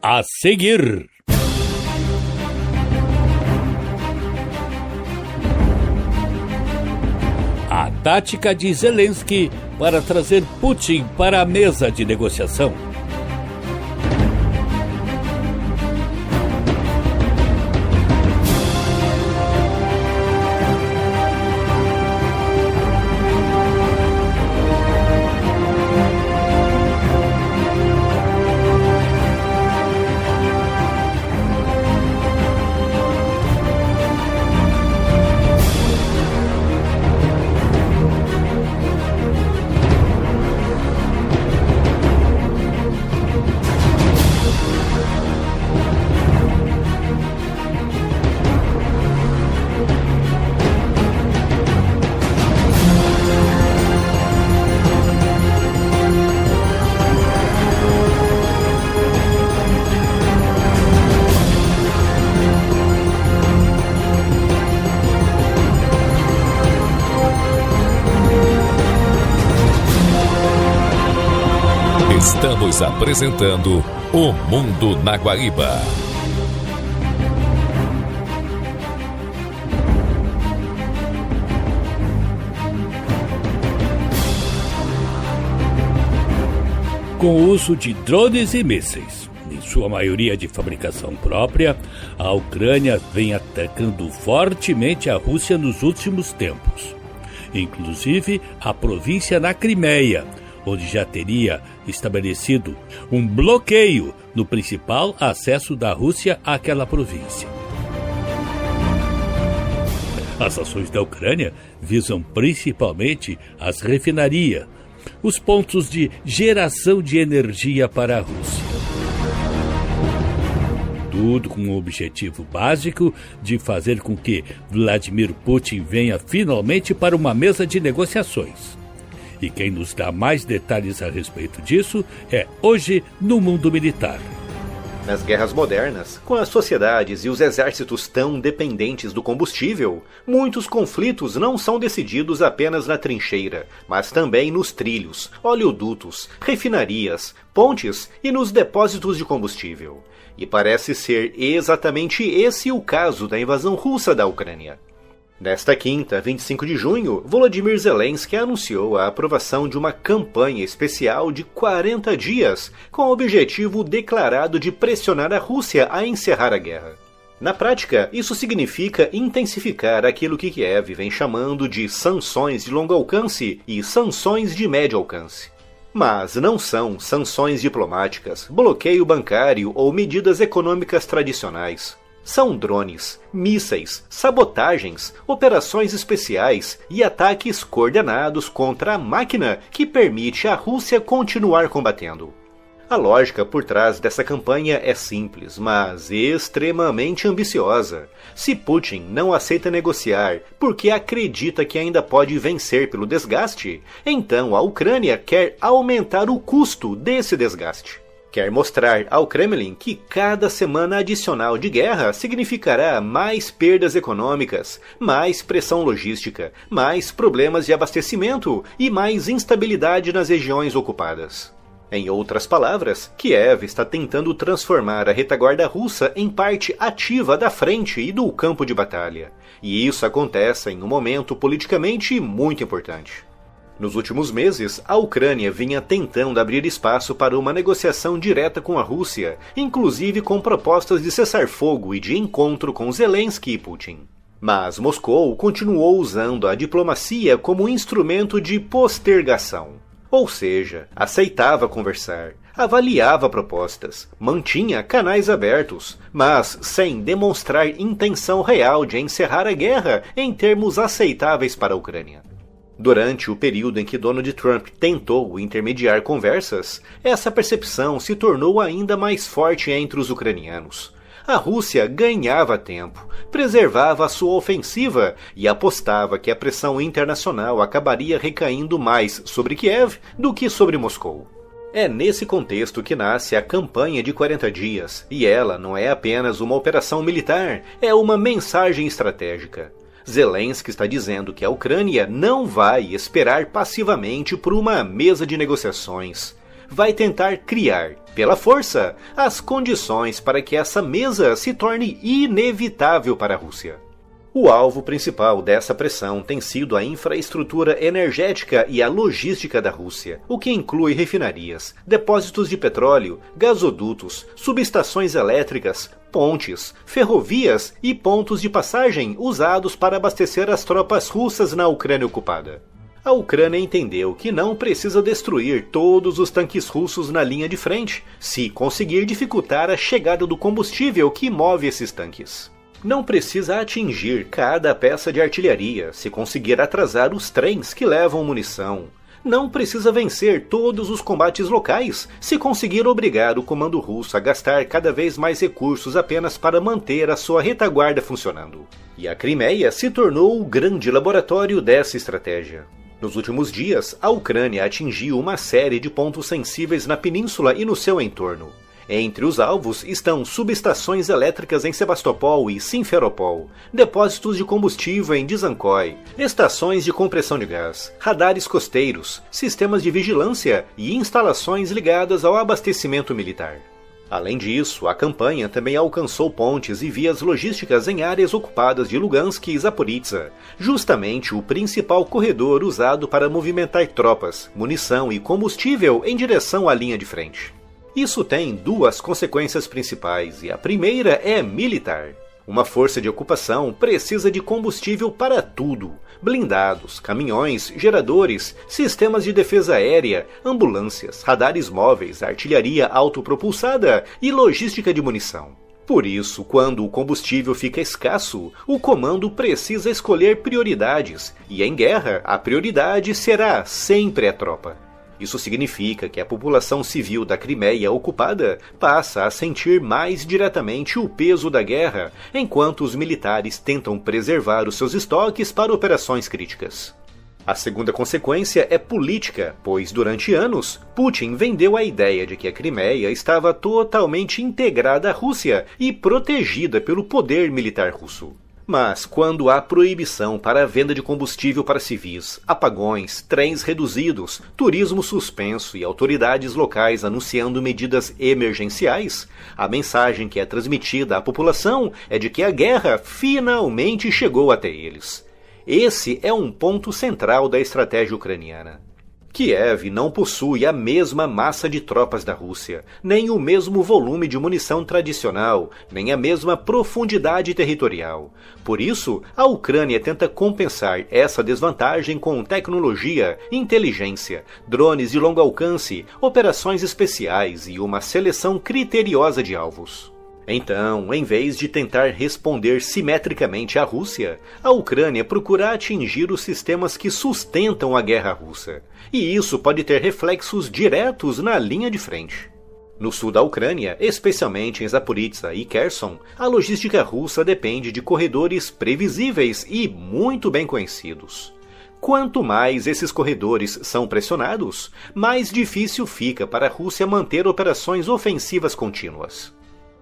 A seguir, a tática de Zelensky para trazer Putin para a mesa de negociação. Estamos apresentando O Mundo na Guaíba. Com o uso de drones e mísseis, em sua maioria de fabricação própria, a Ucrânia vem atacando fortemente a Rússia nos últimos tempos. Inclusive a província na Crimeia, onde já teria estabelecido um bloqueio no principal acesso da Rússia àquela província. As ações da Ucrânia visam principalmente as refinarias, os pontos de geração de energia para a Rússia. Tudo com o objetivo básico de fazer com que Vladimir Putin venha finalmente para uma mesa de negociações. E quem nos dá mais detalhes a respeito disso é Hoje no Mundo Militar. Nas guerras modernas, com as sociedades e os exércitos tão dependentes do combustível, muitos conflitos não são decididos apenas na trincheira, mas também nos trilhos, oleodutos, refinarias, pontes e nos depósitos de combustível. E parece ser exatamente esse o caso da invasão russa da Ucrânia. Nesta quinta, 25 de junho, Volodymyr Zelensky anunciou a aprovação de uma campanha especial de 40 dias, com o objetivo declarado de pressionar a Rússia a encerrar a guerra. Na prática, isso significa intensificar aquilo que Kiev vem chamando de sanções de longo alcance e sanções de médio alcance. Mas não são sanções diplomáticas, bloqueio bancário ou medidas econômicas tradicionais. São drones, mísseis, sabotagens, operações especiais e ataques coordenados contra a máquina que permite à Rússia continuar combatendo. A lógica por trás dessa campanha é simples, mas extremamente ambiciosa. Se Putin não aceita negociar porque acredita que ainda pode vencer pelo desgaste, então a Ucrânia quer aumentar o custo desse desgaste. Quer mostrar ao Kremlin que cada semana adicional de guerra significará mais perdas econômicas, mais pressão logística, mais problemas de abastecimento e mais instabilidade nas regiões ocupadas. Em outras palavras, Kiev está tentando transformar a retaguarda russa em parte ativa da frente e do campo de batalha. E isso acontece em um momento politicamente muito importante. Nos últimos meses, a Ucrânia vinha tentando abrir espaço para uma negociação direta com a Rússia, inclusive com propostas de cessar-fogo e de encontro com Zelensky e Putin. Mas Moscou continuou usando a diplomacia como instrumento de postergação. Ou seja, aceitava conversar, avaliava propostas, mantinha canais abertos, mas sem demonstrar intenção real de encerrar a guerra em termos aceitáveis para a Ucrânia. Durante o período em que Donald Trump tentou intermediar conversas, essa percepção se tornou ainda mais forte entre os ucranianos. A Rússia ganhava tempo, preservava a sua ofensiva e apostava que a pressão internacional acabaria recaindo mais sobre Kiev do que sobre Moscou. É nesse contexto que nasce a campanha de 40 dias, e ela não é apenas uma operação militar, é uma mensagem estratégica. Zelensky está dizendo que a Ucrânia não vai esperar passivamente por uma mesa de negociações. Vai tentar criar, pela força, as condições para que essa mesa se torne inevitável para a Rússia. O alvo principal dessa pressão tem sido a infraestrutura energética e a logística da Rússia, o que inclui refinarias, depósitos de petróleo, gasodutos, subestações elétricas, pontes, ferrovias e pontos de passagem usados para abastecer as tropas russas na Ucrânia ocupada. A Ucrânia entendeu que não precisa destruir todos os tanques russos na linha de frente, se conseguir dificultar a chegada do combustível que move esses tanques. Não precisa atingir cada peça de artilharia, se conseguir atrasar os trens que levam munição. Não precisa vencer todos os combates locais, se conseguir obrigar o comando russo a gastar cada vez mais recursos apenas para manter a sua retaguarda funcionando. E a Crimeia se tornou o grande laboratório dessa estratégia. Nos últimos dias, a Ucrânia atingiu uma série de pontos sensíveis na península e no seu entorno. Entre os alvos estão subestações elétricas em Sebastopol e Simferopol, depósitos de combustível em Dzhankoi, estações de compressão de gás, radares costeiros, sistemas de vigilância e instalações ligadas ao abastecimento militar. Além disso, a campanha também alcançou pontes e vias logísticas em áreas ocupadas de Lugansk e Zaporizhzhia, justamente o principal corredor usado para movimentar tropas, munição e combustível em direção à linha de frente. Isso tem duas consequências principais, e a primeira é militar. Uma força de ocupação precisa de combustível para tudo: blindados, caminhões, geradores, sistemas de defesa aérea, ambulâncias, radares móveis, artilharia autopropulsada e logística de munição. Por isso, quando o combustível fica escasso, o comando precisa escolher prioridades, e em guerra, a prioridade será sempre a tropa. Isso significa que a população civil da Crimeia ocupada passa a sentir mais diretamente o peso da guerra, enquanto os militares tentam preservar os seus estoques para operações críticas. A segunda consequência é política, pois durante anos, Putin vendeu a ideia de que a Crimeia estava totalmente integrada à Rússia e protegida pelo poder militar russo. Mas quando há proibição para a venda de combustível para civis, apagões, trens reduzidos, turismo suspenso e autoridades locais anunciando medidas emergenciais, a mensagem que é transmitida à população é de que a guerra finalmente chegou até eles. Esse é um ponto central da estratégia ucraniana. Kiev não possui a mesma massa de tropas da Rússia, nem o mesmo volume de munição tradicional, nem a mesma profundidade territorial. Por isso, a Ucrânia tenta compensar essa desvantagem com tecnologia, inteligência, drones de longo alcance, operações especiais e uma seleção criteriosa de alvos. Então, em vez de tentar responder simetricamente à Rússia, a Ucrânia procura atingir os sistemas que sustentam a guerra russa. E isso pode ter reflexos diretos na linha de frente. No sul da Ucrânia, especialmente em Zaporizhzhia e Kherson, a logística russa depende de corredores previsíveis e muito bem conhecidos. Quanto mais esses corredores são pressionados, mais difícil fica para a Rússia manter operações ofensivas contínuas.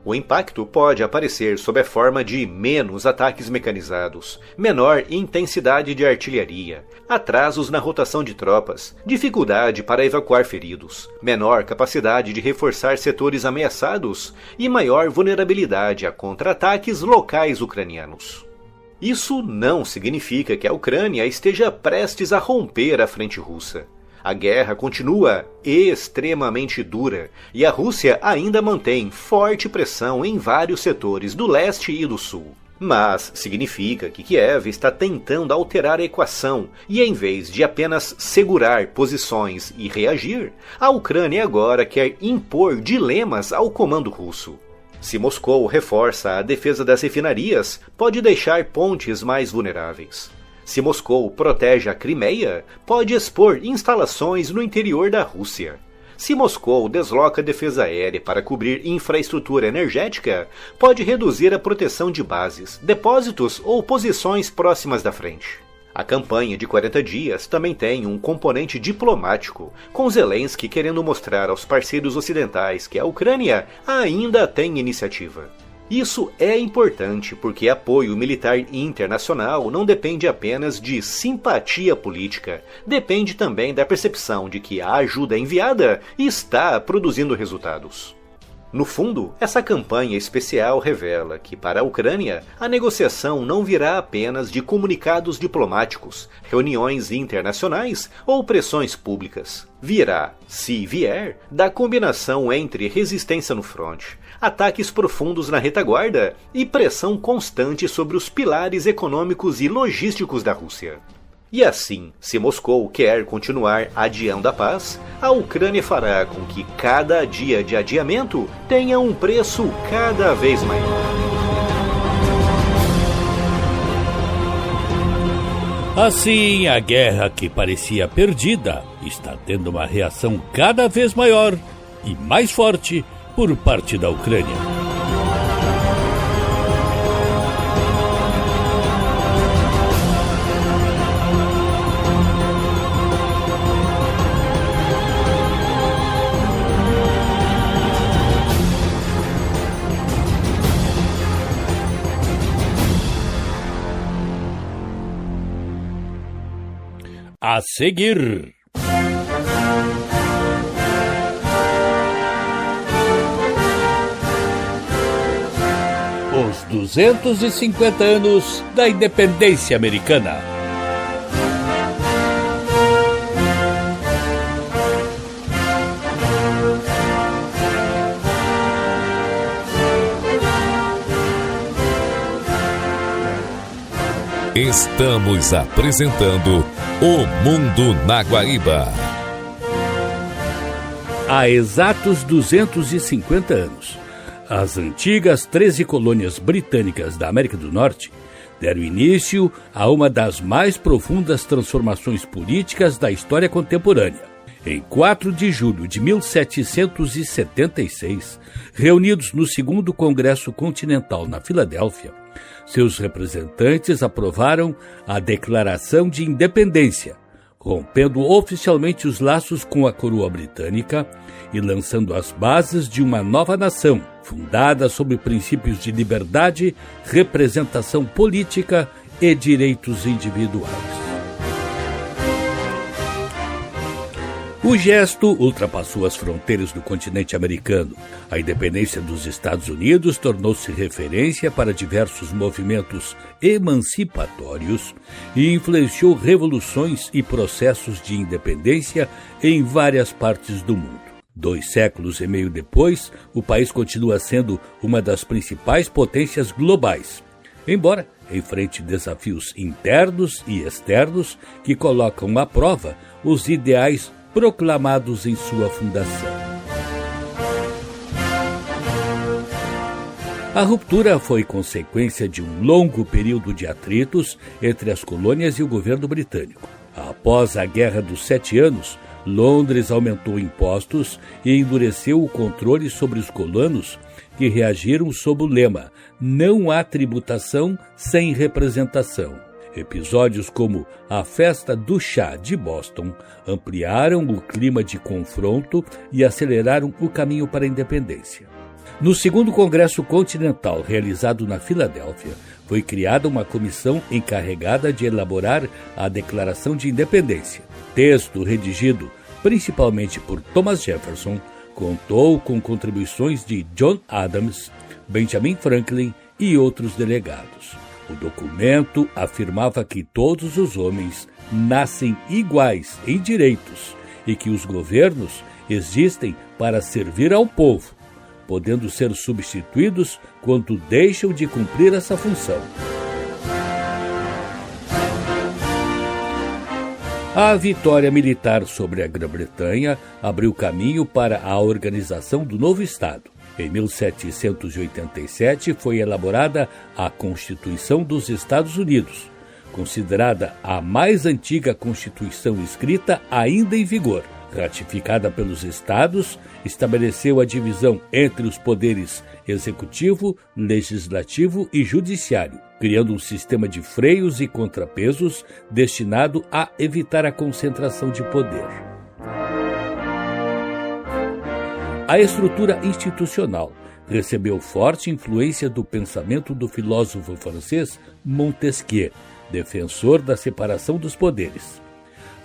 O impacto pode aparecer sob a forma de menos ataques mecanizados, menor intensidade de artilharia, atrasos na rotação de tropas, dificuldade para evacuar feridos, menor capacidade de reforçar setores ameaçados e maior vulnerabilidade a contra-ataques locais ucranianos. Isso não significa que a Ucrânia esteja prestes a romper a frente russa. A guerra continua extremamente dura e a Rússia ainda mantém forte pressão em vários setores do leste e do sul. Mas significa que Kiev está tentando alterar a equação e, em vez de apenas segurar posições e reagir, a Ucrânia agora quer impor dilemas ao comando russo. Se Moscou reforça a defesa das refinarias, pode deixar pontes mais vulneráveis. Se Moscou protege a Crimeia, pode expor instalações no interior da Rússia. Se Moscou desloca a defesa aérea para cobrir infraestrutura energética, pode reduzir a proteção de bases, depósitos ou posições próximas da frente. A campanha de 40 dias também tem um componente diplomático, com Zelensky querendo mostrar aos parceiros ocidentais que a Ucrânia ainda tem iniciativa. Isso é importante porque apoio militar internacional não depende apenas de simpatia política, depende também da percepção de que a ajuda enviada está produzindo resultados. No fundo, essa campanha especial revela que, para a Ucrânia, a negociação não virá apenas de comunicados diplomáticos, reuniões internacionais ou pressões públicas. Virá, se vier, da combinação entre resistência no fronte, ataques profundos na retaguarda e pressão constante sobre os pilares econômicos e logísticos da Rússia. E assim, se Moscou quer continuar adiando a paz, a Ucrânia fará com que cada dia de adiamento tenha um preço cada vez maior. Assim, a guerra que parecia perdida está tendo uma reação cada vez maior e mais forte por parte da Ucrânia. A seguir, os 250 anos da independência americana. Estamos apresentando O Mundo na Guaíba. Há exatos 250 anos, as antigas 13 colônias britânicas da América do Norte deram início a uma das mais profundas transformações políticas da história contemporânea. Em 4 de julho de 1776, reunidos no 2º Congresso Continental na Filadélfia, seus representantes aprovaram a Declaração de Independência, rompendo oficialmente os laços com a coroa britânica e lançando as bases de uma nova nação, fundada sobre princípios de liberdade, representação política e direitos individuais. O gesto ultrapassou as fronteiras do continente americano. A independência dos Estados Unidos tornou-se referência para diversos movimentos emancipatórios e influenciou revoluções e processos de independência em várias partes do mundo. 2 séculos e meio depois, o país continua sendo uma das principais potências globais, embora enfrente desafios internos e externos que colocam à prova os ideais proclamados em sua fundação. A ruptura foi consequência de um longo período de atritos entre as colônias e o governo britânico. Após a Guerra dos 7 Anos, Londres aumentou impostos e endureceu o controle sobre os colonos, que reagiram sob o lema "Não há tributação sem representação". Episódios como a Festa do Chá de Boston ampliaram o clima de confronto e aceleraram o caminho para a independência. No segundo Congresso Continental, realizado na Filadélfia, foi criada uma comissão encarregada de elaborar a Declaração de Independência. Texto redigido principalmente por Thomas Jefferson, contou com contribuições de John Adams, Benjamin Franklin e outros delegados. O documento afirmava que todos os homens nascem iguais em direitos e que os governos existem para servir ao povo, podendo ser substituídos quando deixam de cumprir essa função. A vitória militar sobre a Grã-Bretanha abriu caminho para a organização do novo Estado. Em 1787 foi elaborada a Constituição dos Estados Unidos, considerada a mais antiga Constituição escrita ainda em vigor. Ratificada pelos Estados, estabeleceu a divisão entre os poderes executivo, legislativo e judiciário, criando um sistema de freios e contrapesos destinado a evitar a concentração de poder. A estrutura institucional recebeu forte influência do pensamento do filósofo francês Montesquieu, defensor da separação dos poderes.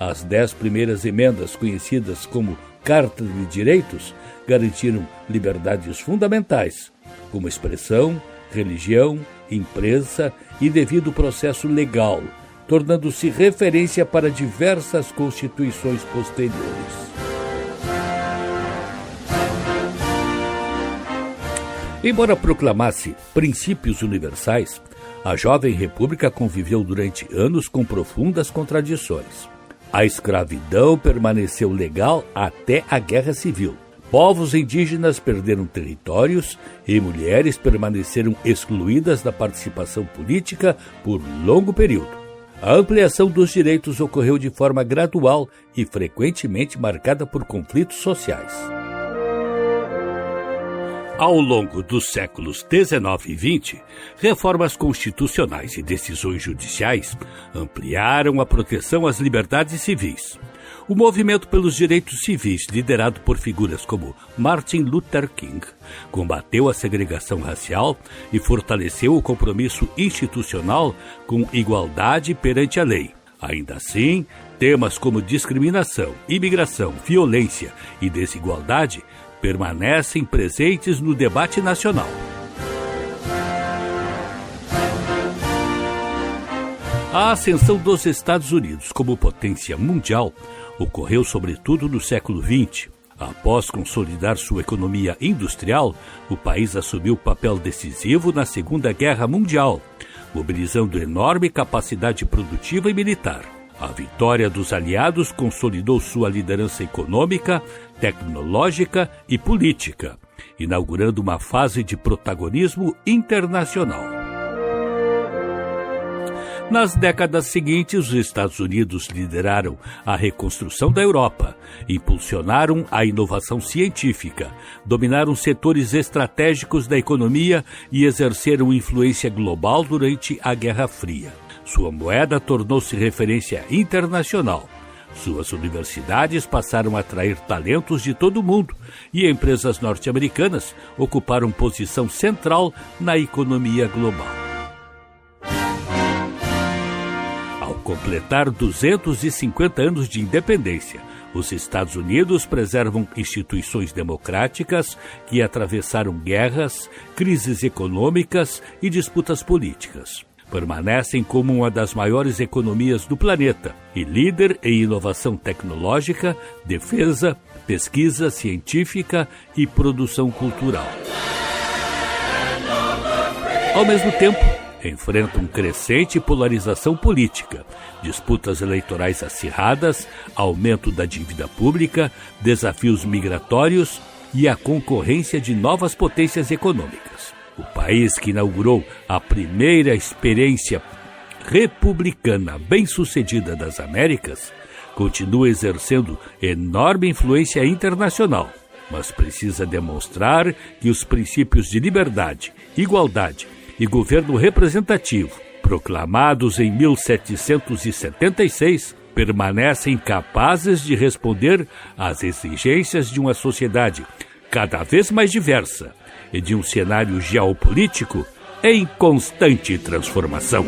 As 10 primeiras emendas, conhecidas como Carta de Direitos, garantiram liberdades fundamentais, como expressão, religião, imprensa e devido processo legal, tornando-se referência para diversas constituições posteriores. Embora proclamasse princípios universais, a jovem república conviveu durante anos com profundas contradições. A escravidão permaneceu legal até a Guerra Civil. Povos indígenas perderam territórios e mulheres permaneceram excluídas da participação política por longo período. A ampliação dos direitos ocorreu de forma gradual e frequentemente marcada por conflitos sociais. Ao longo dos séculos XIX e XX, reformas constitucionais e decisões judiciais ampliaram a proteção às liberdades civis. O movimento pelos direitos civis, liderado por figuras como Martin Luther King, combateu a segregação racial e fortaleceu o compromisso institucional com igualdade perante a lei. Ainda assim, temas como discriminação, imigração, violência e desigualdade permanecem presentes no debate nacional. A ascensão dos Estados Unidos como potência mundial ocorreu sobretudo no século XX. Após consolidar sua economia industrial, o país assumiu papel decisivo na Segunda Guerra Mundial, mobilizando enorme capacidade produtiva e militar. A vitória dos aliados consolidou sua liderança econômica, tecnológica e política, inaugurando uma fase de protagonismo internacional. Nas décadas seguintes, os Estados Unidos lideraram a reconstrução da Europa, impulsionaram a inovação científica, dominaram setores estratégicos da economia e exerceram influência global durante a Guerra Fria. Sua moeda tornou-se referência internacional. Suas universidades passaram a atrair talentos de todo o mundo e empresas norte-americanas ocuparam posição central na economia global. Ao completar 250 anos de independência, os Estados Unidos preservam instituições democráticas que atravessaram guerras, crises econômicas e disputas políticas. Permanecem como uma das maiores economias do planeta e líder em inovação tecnológica, defesa, pesquisa científica e produção cultural. Ao mesmo tempo, enfrentam crescente polarização política, disputas eleitorais acirradas, aumento da dívida pública, desafios migratórios e a concorrência de novas potências econômicas. O país que inaugurou a primeira experiência republicana bem-sucedida das Américas continua exercendo enorme influência internacional, mas precisa demonstrar que os princípios de liberdade, igualdade e governo representativo, proclamados em 1776, permanecem capazes de responder às exigências de uma sociedade cada vez mais diversa e de um cenário geopolítico em constante transformação.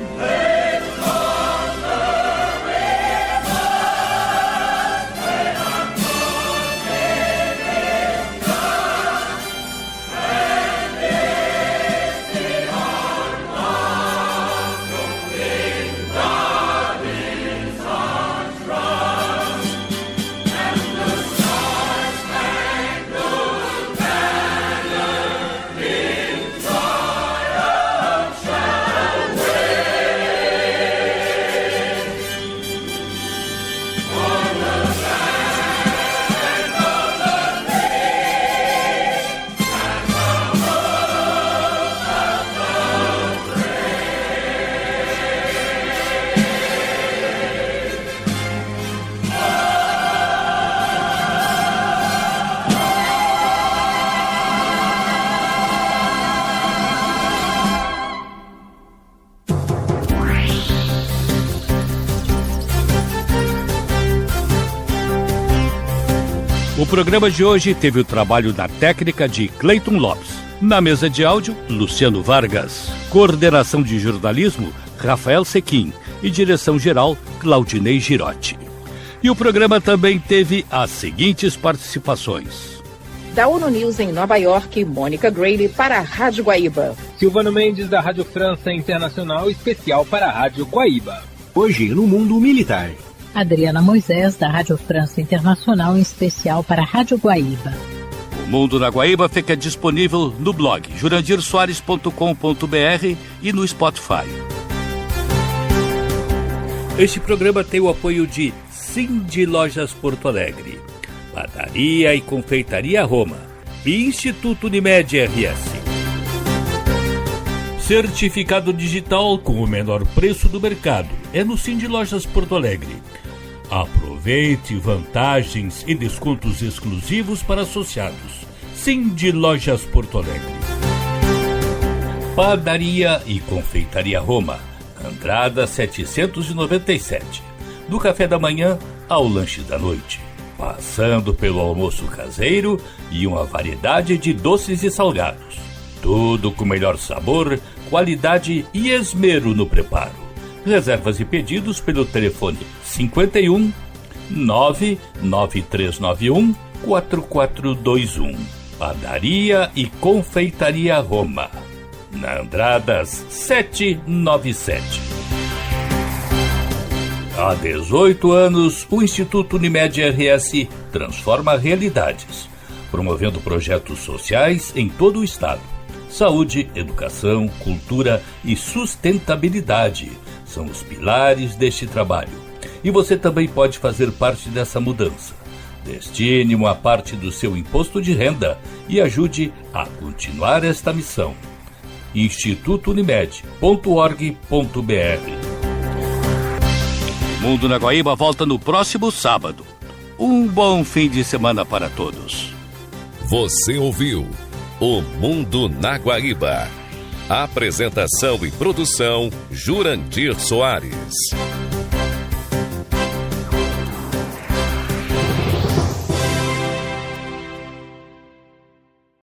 O programa de hoje teve o trabalho da técnica de Cleiton Lopes. Na mesa de áudio, Luciano Vargas. Coordenação de jornalismo, Rafael Sequim. E direção-geral, Claudinei Girotti. E o programa também teve as seguintes participações. Da ONU News em Nova York, Mônica Grady para a Rádio Guaíba. Silvano Mendes da Rádio França Internacional, especial para a Rádio Guaíba. Hoje no mundo militar. Adriana Moisés, da Rádio França Internacional, em especial para a Rádio Guaíba. O Mundo na Guaíba fica disponível no blog jurandirsoares.com.br e no Spotify. Este programa tem o apoio de Cindy Lojas Porto Alegre, Padaria e Confeitaria Roma e Instituto Unimed RS. Certificado digital com o menor preço do mercado é no Cindy Lojas Porto Alegre. Aproveite vantagens e descontos exclusivos para associados. Cindy Lojas Porto Alegre. Padaria e Confeitaria Roma, Andrada 797. Do café da manhã ao lanche da noite, passando pelo almoço caseiro e uma variedade de doces e salgados. Tudo com melhor sabor, qualidade e esmero no preparo. Reservas e pedidos pelo telefone 51 99391 4421. Padaria e Confeitaria Roma, na Andradas 797. Há 18 anos, o Instituto Unimed RS transforma realidades, promovendo projetos sociais em todo o estado. Saúde, educação, cultura e sustentabilidade são os pilares deste trabalho. E você também pode fazer parte dessa mudança. Destine uma parte do seu imposto de renda e ajude a continuar esta missão. institutounimed.org.br. Mundo na Guaíba volta no próximo sábado. Um bom fim de semana para todos. Você ouviu O Mundo na Guaíba. Apresentação e produção, Jurandir Soares.